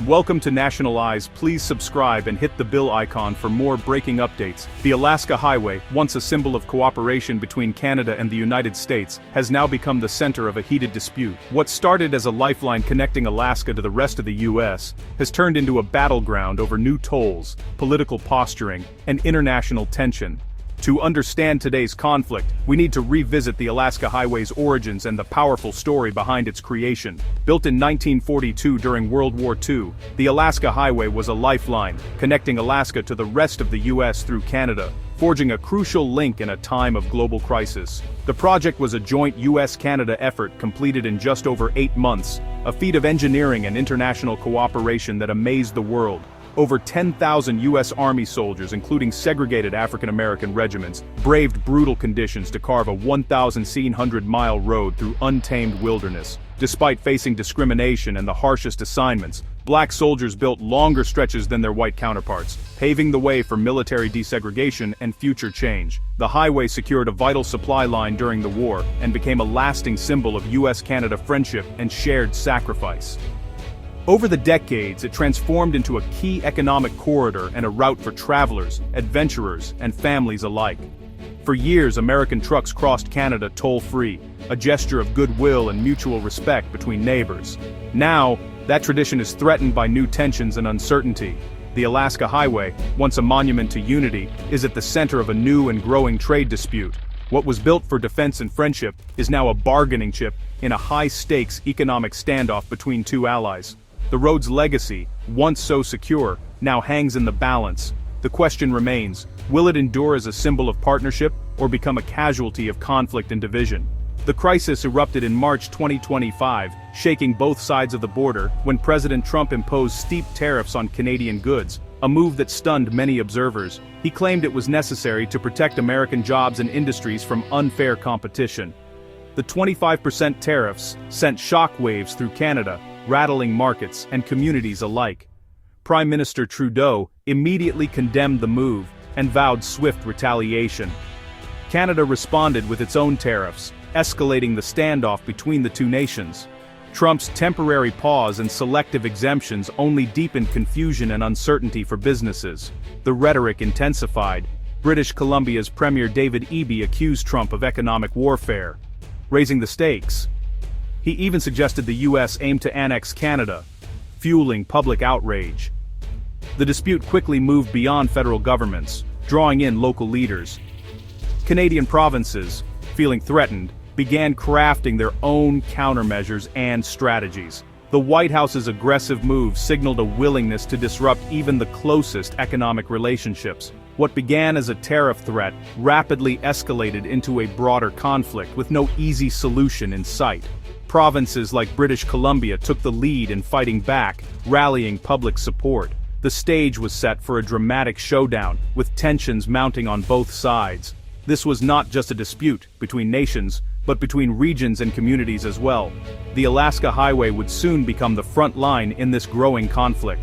Welcome to National Eyes. Please subscribe and hit the bell icon for more breaking updates. The Alaska Highway, once a symbol of cooperation between Canada and the United States, has now become the center of a heated dispute. What started as a lifeline connecting Alaska to the rest of the U.S. has turned into a battleground over new tolls, political posturing, and international tension. To understand today's conflict, we need to revisit the Alaska Highway's origins and the powerful story behind its creation. Built in 1942 during World War II, the Alaska Highway was a lifeline, connecting Alaska to the rest of the U.S. through Canada, forging a crucial link in a time of global crisis. The project was a joint U.S.-Canada effort completed in just over 8 months, a feat of engineering and international cooperation that amazed the world. Over 10,000 U.S. Army soldiers, including segregated African-American regiments, braved brutal conditions to carve a 1,700-mile road through untamed wilderness. Despite facing discrimination and the harshest assignments, black soldiers built longer stretches than their white counterparts, paving the way for military desegregation and future change. The highway secured a vital supply line during the war and became a lasting symbol of U.S.-Canada friendship and shared sacrifice. Over the decades, it transformed into a key economic corridor and a route for travelers, adventurers, and families alike. For years, American trucks crossed Canada toll-free, a gesture of goodwill and mutual respect between neighbors. Now, that tradition is threatened by new tensions and uncertainty. The Alaska Highway, once a monument to unity, is at the center of a new and growing trade dispute. What was built for defense and friendship is now a bargaining chip in a high-stakes economic standoff between two allies. The road's legacy, once so secure, now hangs in the balance. The question remains, will it endure as a symbol of partnership or become a casualty of conflict and division? The crisis erupted in March 2025, shaking both sides of the border when President Trump imposed steep tariffs on Canadian goods, a move that stunned many observers. He claimed it was necessary to protect American jobs and industries from unfair competition. The 25% tariffs sent shockwaves through Canada, rattling markets and communities alike. Prime Minister Trudeau immediately condemned the move and vowed swift retaliation. Canada responded with its own tariffs, escalating the standoff between the two nations. Trump's temporary pause and selective exemptions only deepened confusion and uncertainty for businesses. The rhetoric intensified. British Columbia's Premier David Eby accused Trump of economic warfare, raising the stakes. He even suggested the U.S. aim to annex Canada, fueling public outrage. The dispute quickly moved beyond federal governments, drawing in local leaders. Canadian provinces, feeling threatened, began crafting their own countermeasures and strategies. The White House's aggressive move signaled a willingness to disrupt even the closest economic relationships. What began as a tariff threat rapidly escalated into a broader conflict with no easy solution in sight. Provinces like British Columbia took the lead in fighting back, rallying public support. The stage was set for a dramatic showdown, with tensions mounting on both sides. This was not just a dispute between nations, but between regions and communities as well. The Alaska Highway would soon become the front line in this growing conflict.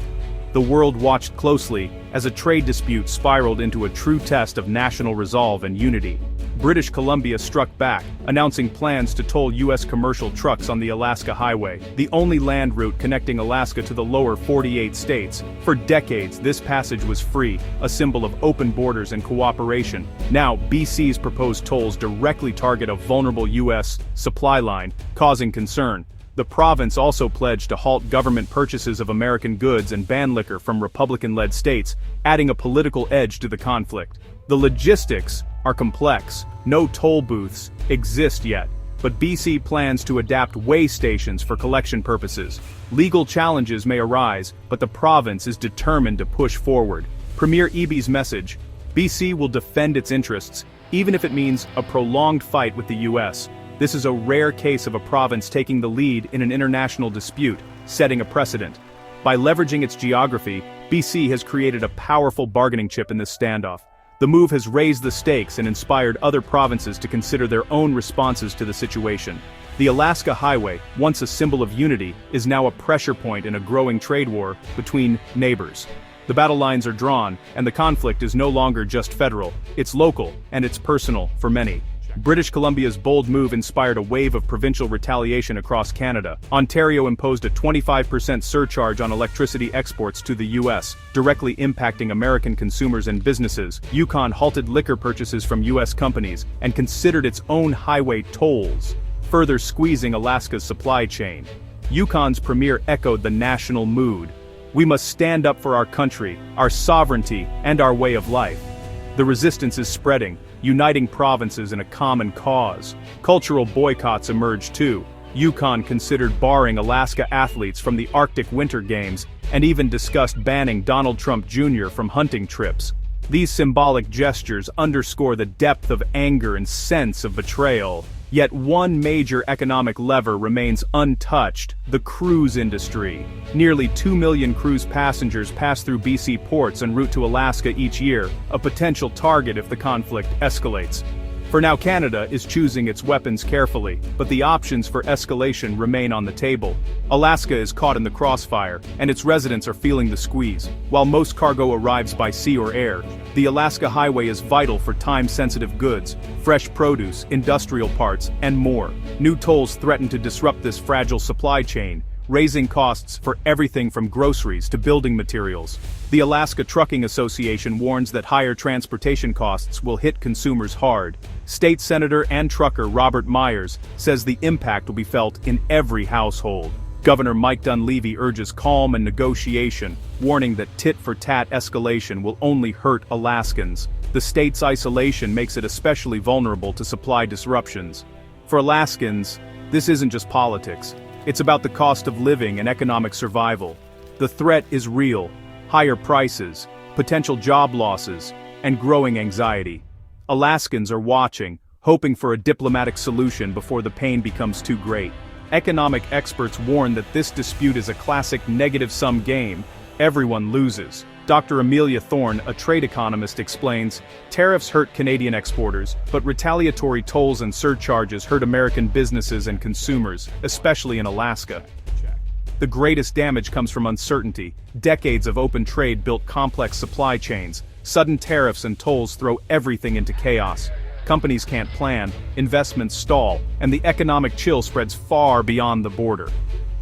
The world watched closely as a trade dispute spiraled into a true test of national resolve and unity. British Columbia struck back, announcing plans to toll U.S. commercial trucks on the Alaska Highway, the only land route connecting Alaska to the lower 48 states. For decades, this passage was free, a symbol of open borders and cooperation. Now, BC's proposed tolls directly target a vulnerable U.S. supply line, causing concern. The province also pledged to halt government purchases of American goods and ban liquor from Republican-led states, adding a political edge to the conflict. The logistics are complex. No toll booths exist yet, but BC plans to adapt weigh stations for collection purposes. Legal challenges may arise, but the province is determined to push forward. Premier Eby's message: BC will defend its interests, even if it means a prolonged fight with the U.S. This is a rare case of a province taking the lead in an international dispute, setting a precedent. By leveraging its geography, BC has created a powerful bargaining chip in this standoff. The move has raised the stakes and inspired other provinces to consider their own responses to the situation. The Alaska Highway, once a symbol of unity, is now a pressure point in a growing trade war between neighbors. The battle lines are drawn, and the conflict is no longer just federal, it's local, and it's personal for many. British Columbia's bold move inspired a wave of provincial retaliation across Canada. Ontario imposed a 25% surcharge on electricity exports to the U.S., directly impacting American consumers and businesses. Yukon halted liquor purchases from U.S. companies and considered its own highway tolls, further squeezing Alaska's supply chain. Yukon's premier echoed the national mood. We must stand up for our country, our sovereignty, and our way of life. The resistance is spreading, uniting provinces in a common cause. Cultural boycotts emerged too. Yukon considered barring Alaska athletes from the Arctic Winter Games and even discussed banning Donald Trump Jr. from hunting trips. These symbolic gestures underscore the depth of anger and sense of betrayal. Yet one major economic lever remains untouched: the cruise industry. Nearly 2 million cruise passengers pass through BC ports en route to Alaska each year, a potential target if the conflict escalates. For now, Canada is choosing its weapons carefully, but the options for escalation remain on the table. Alaska is caught in the crossfire, and its residents are feeling the squeeze. While most cargo arrives by sea or air, the Alaska Highway is vital for time-sensitive goods, fresh produce, industrial parts, and more. New tolls threaten to disrupt this fragile supply chain, raising costs for everything from groceries to building materials. The Alaska Trucking Association warns that higher transportation costs will hit consumers hard. State Senator and trucker Robert Myers says the impact will be felt in every household. Governor Mike Dunleavy urges calm and negotiation, warning that tit-for-tat escalation will only hurt Alaskans. The state's isolation makes it especially vulnerable to supply disruptions. For Alaskans, this isn't just politics. It's about the cost of living and economic survival. The threat is real: higher prices, potential job losses, and growing anxiety. Alaskans are watching, hoping for a diplomatic solution before the pain becomes too great. Economic experts warn that this dispute is a classic negative-sum game. Everyone loses. Dr. Amelia Thorne, a trade economist, explains, tariffs hurt Canadian exporters, but retaliatory tolls and surcharges hurt American businesses and consumers, especially in Alaska. The greatest damage comes from uncertainty. Decades of open trade built complex supply chains. Sudden tariffs and tolls throw everything into chaos. Companies can't plan, investments stall, and the economic chill spreads far beyond the border.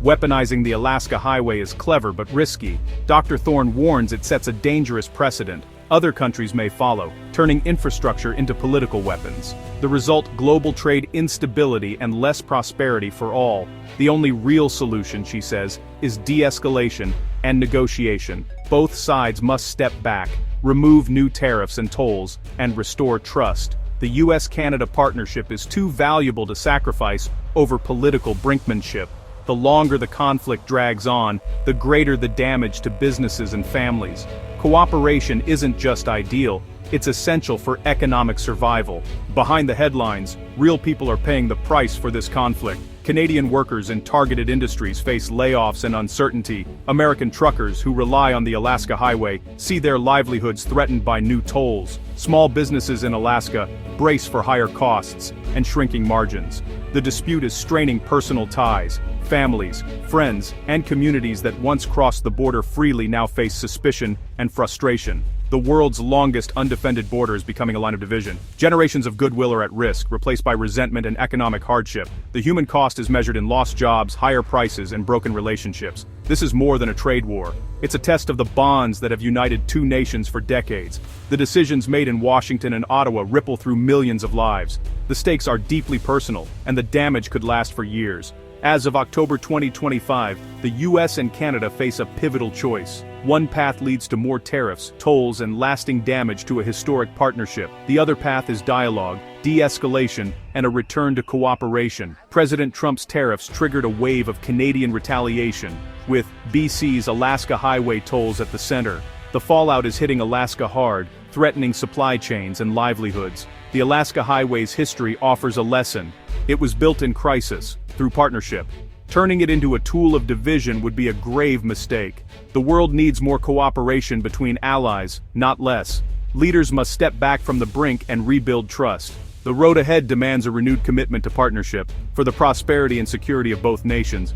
Weaponizing the Alaska Highway is clever but risky. Dr. Thorne warns it sets a dangerous precedent. Other countries may follow, turning infrastructure into political weapons. The result: global trade instability and less prosperity for all. The only real solution, she says, is de-escalation and negotiation. Both sides must step back, remove new tariffs and tolls, and restore trust. The US-Canada partnership is too valuable to sacrifice over political brinkmanship. The longer the conflict drags on, the greater the damage to businesses and families. Cooperation isn't just ideal, it's essential for economic survival. Behind the headlines, real people are paying the price for this conflict. Canadian workers in targeted industries face layoffs and uncertainty. American truckers who rely on the Alaska Highway see their livelihoods threatened by new tolls. Small businesses in Alaska brace for higher costs and shrinking margins. The dispute is straining personal ties. Families, friends, and communities that once crossed the border freely now face suspicion and frustration. The world's longest undefended border is becoming a line of division. Generations of goodwill are at risk, replaced by resentment and economic hardship. The human cost is measured in lost jobs, higher prices, and broken relationships. This is more than a trade war. It's a test of the bonds that have united two nations for decades. The decisions made in Washington and Ottawa ripple through millions of lives. The stakes are deeply personal, and the damage could last for years. As of October 2025, the US and Canada face a pivotal choice. One path leads to more tariffs, tolls, and lasting damage to a historic partnership. The other path is dialogue, de-escalation, and a return to cooperation. President Trump's tariffs triggered a wave of Canadian retaliation, with BC's Alaska Highway tolls at the center. The fallout is hitting Alaska hard, threatening supply chains and livelihoods. The Alaska Highway's history offers a lesson. It was built in crisis, through partnership. Turning it into a tool of division would be a grave mistake. The world needs more cooperation between allies, not less. Leaders must step back from the brink and rebuild trust. The road ahead demands a renewed commitment to partnership, for the prosperity and security of both nations.